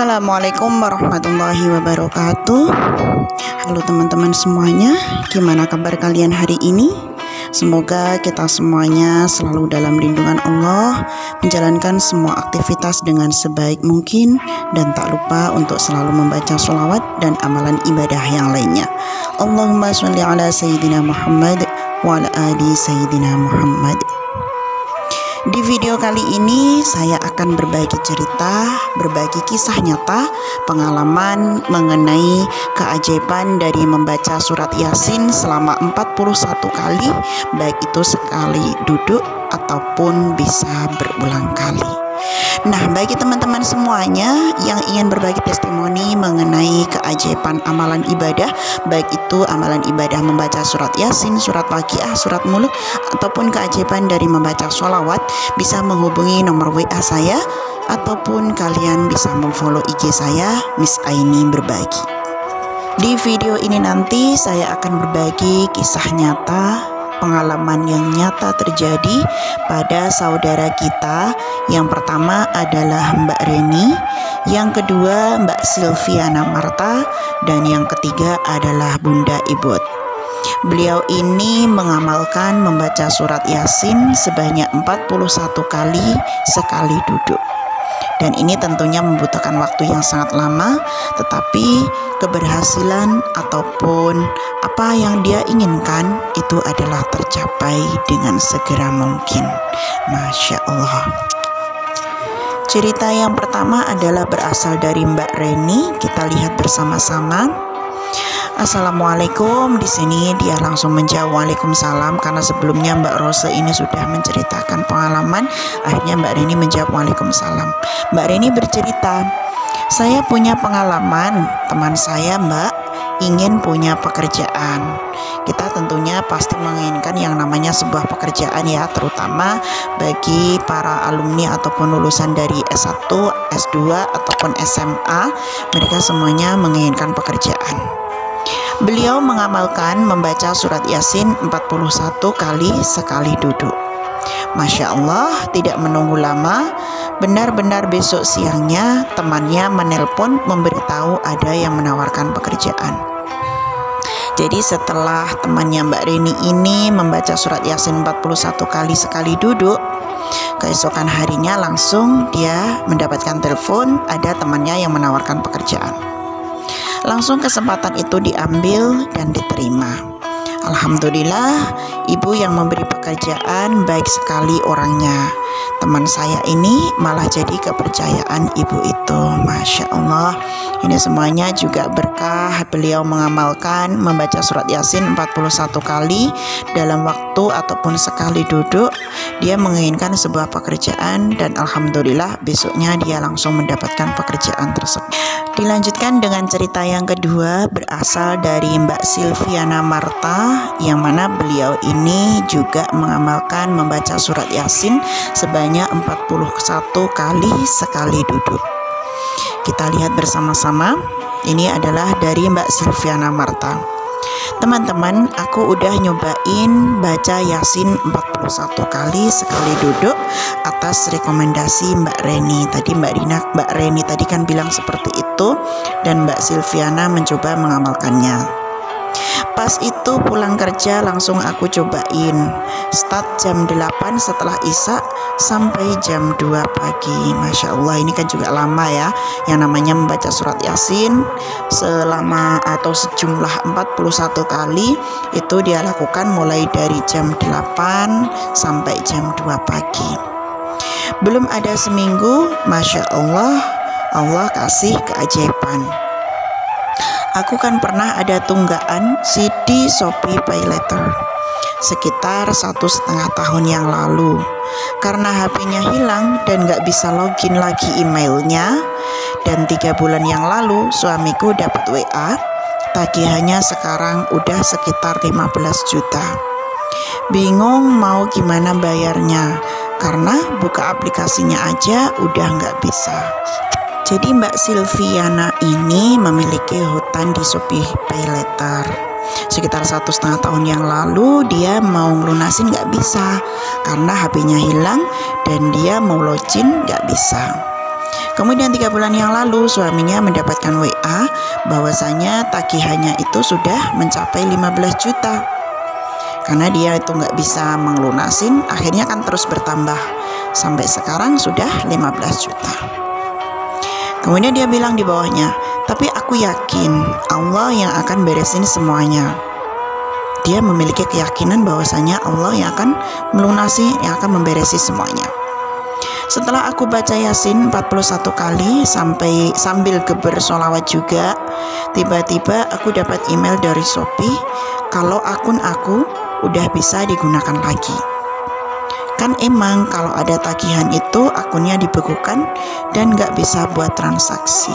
Assalamualaikum warahmatullahi wabarakatuh. Halo teman-teman semuanya, gimana kabar kalian hari ini? Semoga kita semuanya selalu dalam lindungan Allah, menjalankan semua aktivitas dengan sebaik mungkin, dan tak lupa untuk selalu membaca sholawat dan amalan ibadah yang lainnya. Allahumma sholli ala Sayyidina Muhammad wa ala ali Sayyidina Muhammad. Di video kali ini saya akan berbagi cerita, berbagi kisah nyata, pengalaman mengenai keajaiban dari membaca surat Yasin selama 41 kali, baik itu sekali duduk ataupun bisa berulang kali. Nah, bagi teman-teman semuanya yang ingin berbagi testimoni mengenai keajaiban amalan ibadah, baik itu amalan ibadah membaca surat Yasin, surat Waqiah, surat Mulk, ataupun keajaiban dari membaca sholawat, bisa menghubungi nomor WA saya, ataupun kalian bisa memfollow IG saya, Miss Aini Berbagi. Di video ini nanti saya akan berbagi kisah nyata, pengalaman yang nyata terjadi pada saudara kita. Yang pertama adalah Mbak Reni, yang kedua Mbak Silviana Marta, dan yang ketiga adalah Bunda Ibut. Beliau ini mengamalkan membaca surat Yasin sebanyak 41 kali sekali duduk. Dan ini tentunya membutuhkan waktu yang sangat lama, tetapi keberhasilan ataupun apa yang dia inginkan itu adalah tercapai dengan segera mungkin. Masya Allah. Cerita yang pertama adalah berasal dari Mbak Reni. Kita lihat bersama-sama. Assalamualaikum. Di sini dia langsung menjawab Waalaikumsalam, karena sebelumnya Mbak Rose ini sudah menceritakan pengalaman. Akhirnya Mbak Reni menjawab Waalaikumsalam. Mbak Reni bercerita, saya punya pengalaman, teman saya Mbak ingin punya pekerjaan. Kita tentunya pasti menginginkan yang namanya sebuah pekerjaan ya, terutama bagi para alumni ataupun lulusan dari S1, S2 ataupun SMA, mereka semuanya menginginkan pekerjaan. Beliau mengamalkan membaca surat Yasin 41 kali sekali duduk. Masya Allah, tidak menunggu lama, benar-benar besok siangnya temannya menelpon memberitahu ada yang menawarkan pekerjaan. Jadi setelah temannya Mbak Reni ini membaca surat Yasin 41 kali sekali duduk, keesokan harinya langsung dia mendapatkan telepon ada temannya yang menawarkan pekerjaan. Langsung kesempatan itu diambil dan diterima. Alhamdulillah, ibu yang memberi pekerjaan baik sekali orangnya. Teman saya ini malah jadi kepercayaan ibu itu. Masya Allah, ini semuanya juga berkah beliau mengamalkan membaca surat Yasin 41 kali dalam waktu ataupun sekali duduk. Dia menginginkan sebuah pekerjaan dan alhamdulillah besoknya dia langsung mendapatkan pekerjaan tersebut. Dilanjutkan dengan cerita yang kedua, berasal dari Mbak Silviana Marta, yang mana beliau ini juga mengamalkan membaca surat Yasin sebanyak 41 kali sekali duduk. Kita lihat bersama-sama. Ini adalah dari Mbak Silviana Marta. Teman-teman, aku udah nyobain baca Yasin 41 kali sekali duduk atas rekomendasi Mbak Reni. Tadi Mbak Reni tadi kan bilang seperti itu, dan Mbak Silviana mencoba mengamalkannya. Pas itu pulang kerja langsung aku cobain. Start jam 8 setelah Isya sampai jam 2 pagi. Masya Allah, ini kan juga lama ya. Yang namanya membaca surat Yasin selama atau sejumlah 41 kali itu dia lakukan mulai dari jam 8 sampai jam 2 pagi. Belum ada seminggu, Masya Allah, Allah kasih keajaiban. Aku kan pernah ada tunggaan CD Shopee Paylater sekitar 1,5 tahun yang lalu. Karena HP-nya hilang dan gak bisa login lagi emailnya, dan 3 bulan yang lalu suamiku dapat WA, tagihannya sekarang udah sekitar 15 juta. Bingung mau gimana bayarnya, karena buka aplikasinya aja udah gak bisa. Jadi Mbak Silviana ini memiliki hutang di Shopee Paylater. Sekitar 1,5 tahun yang lalu dia mau ngelunasin nggak bisa karena HP-nya hilang dan dia mau login nggak bisa. Kemudian 3 bulan yang lalu suaminya mendapatkan WA bahwasanya tagihannya itu sudah mencapai 15 juta. Karena dia itu nggak bisa mengelunasin, akhirnya kan terus bertambah. Sampai sekarang sudah 15 juta. Kemudian dia bilang di bawahnya, tapi aku yakin Allah yang akan beresin semuanya. Dia memiliki keyakinan bahwasanya Allah yang akan melunasi, yang akan memberesi semuanya. Setelah aku baca Yasin 41 kali sambil geber sholawat juga, tiba-tiba aku dapat email dari Shopee kalau akun aku udah bisa digunakan lagi. Kan emang kalau ada tagihan itu akunnya dibekukan dan gak bisa buat transaksi.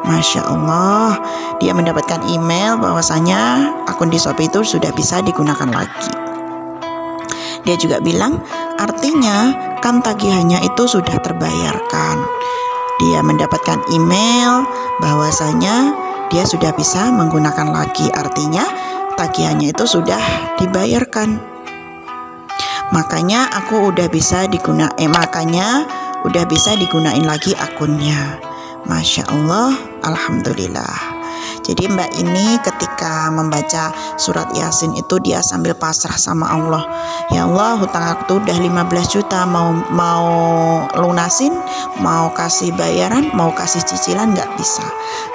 Masya Allah, dia mendapatkan email bahwasanya akun di Shopee itu sudah bisa digunakan lagi. Dia juga bilang, artinya kan tagihannya itu sudah terbayarkan. Dia mendapatkan email bahwasanya dia sudah bisa menggunakan lagi, artinya tagihannya itu sudah dibayarkan. Makanya aku udah bisa digunain lagi akunnya. Masya Allah, alhamdulillah. Jadi mbak ini ketika membaca surat Yasin itu dia sambil pasrah sama Allah. Ya Allah, hutang aku tuh udah 15 juta, mau lunasin, mau kasih bayaran, mau kasih cicilan nggak bisa.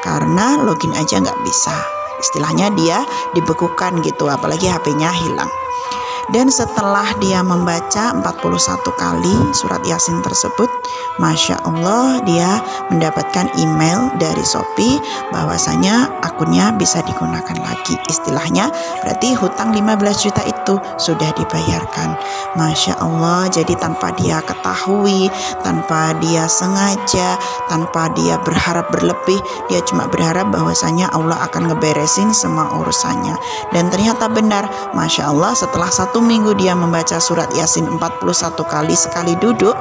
Karena login aja nggak bisa. Istilahnya dia dibekukan gitu, apalagi HP-nya hilang. Dan setelah dia membaca 41 kali surat Yasin tersebut, Masya Allah, dia mendapatkan email dari Shopee bahwasanya akunnya bisa digunakan lagi. Istilahnya berarti hutang 15 juta itu sudah dibayarkan. Masya Allah, jadi tanpa dia ketahui, tanpa dia sengaja, tanpa dia berharap berlebih, dia cuma berharap bahwasanya Allah akan ngeberesin semua urusannya. Dan ternyata benar, Masya Allah, setelah 1 minggu dia membaca surat Yasin 41 kali sekali duduk,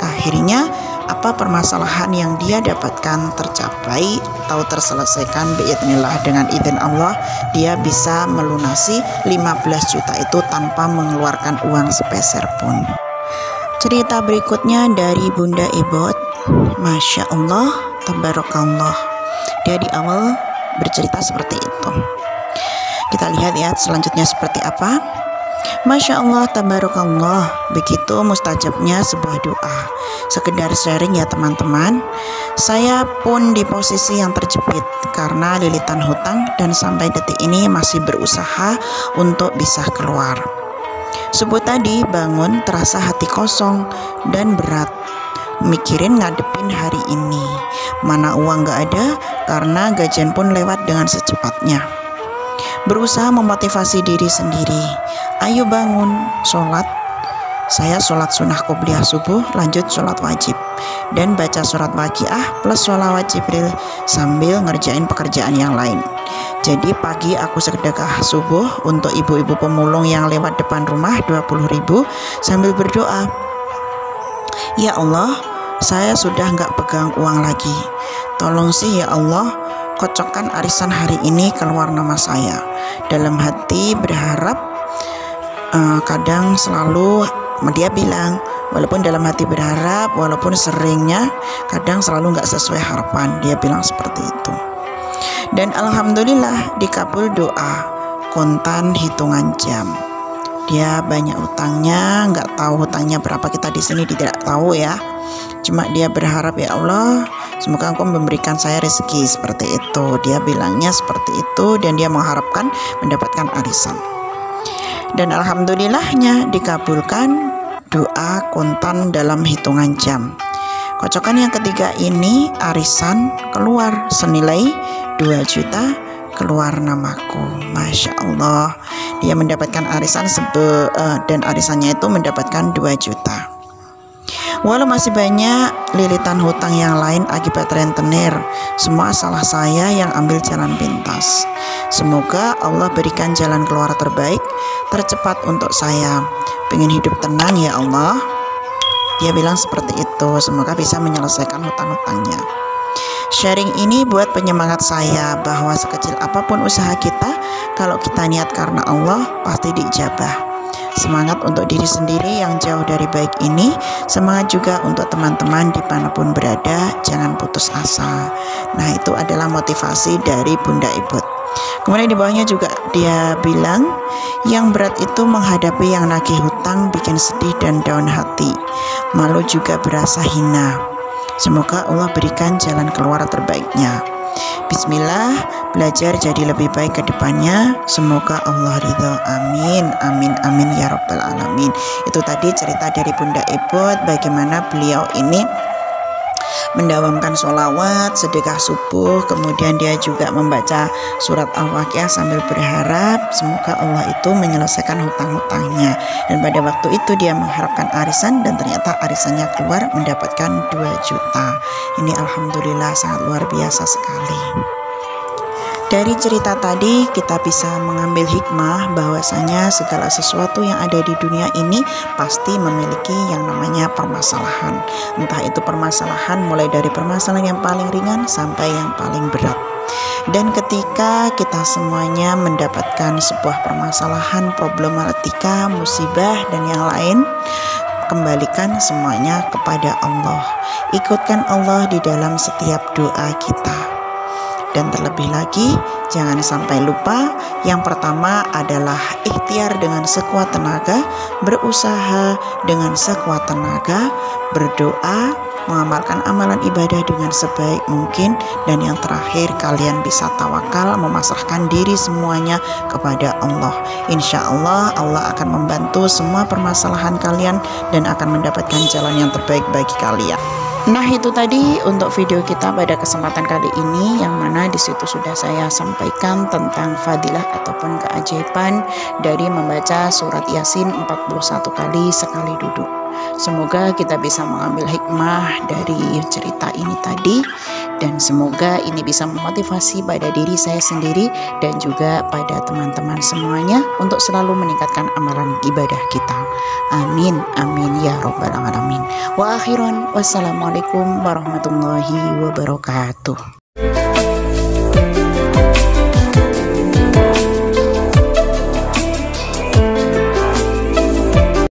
akhirnya apa permasalahan yang dia dapatkan tercapai atau terselesaikan biidznillah. Dengan izin Allah dia bisa melunasi 15 juta itu tanpa mengeluarkan uang sepeser pun. Cerita berikutnya dari Bunda Ebot. Masya Allah, tabarakallah. Dia di awal bercerita seperti itu. Kita lihat ya selanjutnya seperti apa. Masya Allah, tabarakallah, begitu mustajabnya sebuah doa. Sekedar sharing ya teman-teman. Saya pun di posisi yang terjepit karena lilitan hutang dan sampai detik ini masih berusaha untuk bisa keluar. Subuh tadi bangun terasa hati kosong dan berat, mikirin ngadepin hari ini. Mana uang gak ada karena gajian pun lewat dengan secepatnya. Berusaha memotivasi diri sendiri. Ayo bangun, sholat. Saya sholat sunnah qobliyah subuh, lanjut sholat wajib. Dan baca surat waqiah plus sholawat Jibril sambil ngerjain pekerjaan yang lain. Jadi pagi aku sedekah subuh untuk ibu-ibu pemulung yang lewat depan rumah 20.000 sambil berdoa. Ya Allah, saya sudah gak pegang uang lagi. Tolong sih ya Allah, kocokkan arisan hari ini keluar nama saya. Dalam hati berharap, kadang selalu dia bilang, walaupun dalam hati berharap, walaupun seringnya kadang selalu nggak sesuai harapan. Dia bilang seperti itu. Dan alhamdulillah dikabul doa, kontan hitungan jam. Dia banyak utangnya, nggak tahu hutangnya berapa, kita di sini tidak tahu ya. Cuma dia berharap, ya Allah, semoga Engkau memberikan saya rezeki, seperti itu. Dia bilangnya seperti itu dan dia mengharapkan mendapatkan arisan. Dan alhamdulillahnya dikabulkan doa kontan dalam hitungan jam. Kocokan yang ketiga ini arisan keluar senilai 2 juta, keluar namaku. Masya Allah, dia mendapatkan arisan dan arisannya itu mendapatkan 2 juta. Walau masih banyak lilitan hutang yang lain akibat rentenir, semua salah saya yang ambil jalan pintas. Semoga Allah berikan jalan keluar terbaik, tercepat untuk saya. Pengen hidup tenang ya Allah. Dia bilang seperti itu, semoga bisa menyelesaikan hutang-hutangnya. Sharing ini buat penyemangat saya bahwa sekecil apapun usaha kita, kalau kita niat karena Allah pasti diijabah. Semangat untuk diri sendiri yang jauh dari baik ini, semangat juga untuk teman-teman dimanapun berada, jangan putus asa. Nah, itu adalah motivasi dari Bunda Ibut. Kemudian di bawahnya juga dia bilang, yang berat itu menghadapi yang nagih hutang bikin sedih dan down hati, malu juga berasa hina. Semoga Allah berikan jalan keluar terbaiknya. Bismillah, belajar jadi lebih baik ke depannya. Semoga Allah ridho. Amin, amin, amin ya rabbal alamin. Itu tadi cerita dari Bunda Ibut, bagaimana beliau ini mendawamkan sholawat, sedekah subuh, kemudian dia juga membaca surat Al-Waqiah sambil berharap semoga Allah itu menyelesaikan hutang-hutangnya. Dan pada waktu itu dia mengharapkan arisan, dan ternyata arisannya keluar mendapatkan 2 juta. Ini alhamdulillah sangat luar biasa sekali. Dari cerita tadi kita bisa mengambil hikmah bahwasanya segala sesuatu yang ada di dunia ini pasti memiliki yang namanya permasalahan. Entah itu permasalahan mulai dari permasalahan yang paling ringan sampai yang paling berat. Dan ketika kita semuanya mendapatkan sebuah permasalahan, problematika, musibah dan yang lain, kembalikan semuanya kepada Allah. Ikutkan Allah di dalam setiap doa kita. Dan terlebih lagi, jangan sampai lupa, yang pertama adalah ikhtiar dengan sekuat tenaga, berusaha dengan sekuat tenaga, berdoa, mengamalkan amalan ibadah dengan sebaik mungkin, dan yang terakhir kalian bisa tawakal, memasrahkan diri semuanya kepada Allah. Insya Allah, Allah akan membantu semua permasalahan kalian dan akan mendapatkan jalan yang terbaik bagi kalian. Nah, itu tadi untuk video kita pada kesempatan kali ini, yang mana di situ sudah saya sampaikan tentang fadilah ataupun keajaiban dari membaca surat Yasin 41 kali sekali duduk. Semoga kita bisa mengambil hikmah dari cerita ini tadi, dan semoga ini bisa memotivasi pada diri saya sendiri dan juga pada teman-teman semuanya untuk selalu meningkatkan amalan ibadah kita. Amin, amin ya rabbal alamin. Wa akhiran, wassalamualaikum warahmatullahi wabarakatuh.